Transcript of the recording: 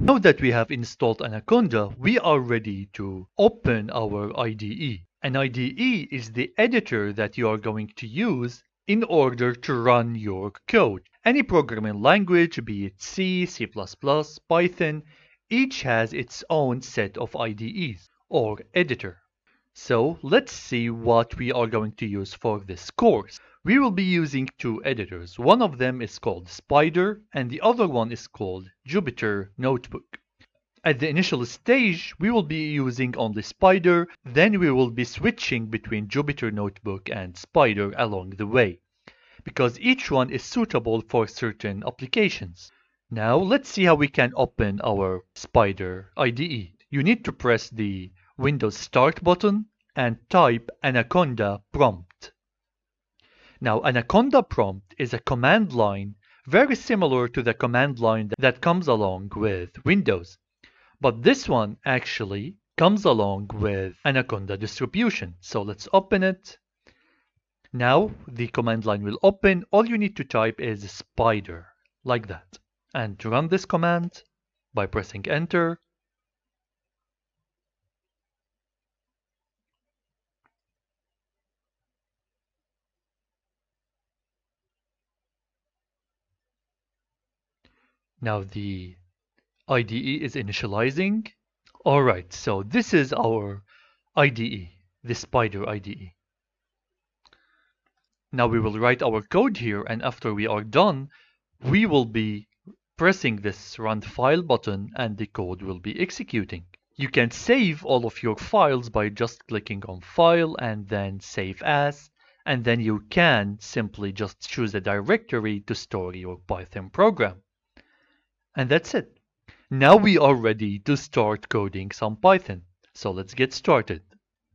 Now that we have installed Anaconda, we are ready to open our IDE. An IDE is the editor that you are going to use in order to run your code. Any programming language, be it C, C++, Python, each has its own set of IDEs, or editor. So let's see what we are going to use for this course. We will be using two editors. One of them is called Spyder and the other one is called Jupyter Notebook. At the initial stage, we will be using only Spyder, then we will be switching between Jupyter Notebook and Spyder along the way, because each one is suitable for certain applications. Now let's see how we can open our Spyder IDE. You need to press the Windows Start button and type Anaconda prompt. Now Anaconda prompt is a command line very similar to the command line that comes along with Windows. But this one actually comes along with Anaconda distribution. So let's open it. Now the command line will open. All you need to type is Spyder, like that. And to run this command by pressing enter. Now the IDE is initializing. Alright, so this is our IDE, the Spyder IDE. Now we will write our code here, and after we are done, we will be pressing this Run File button and the code will be executing. You can save all of your files by just clicking on File and then Save As, and then you can simply just choose a directory to store your Python program. And that's it. Now we are ready to start coding some Python. So let's get started.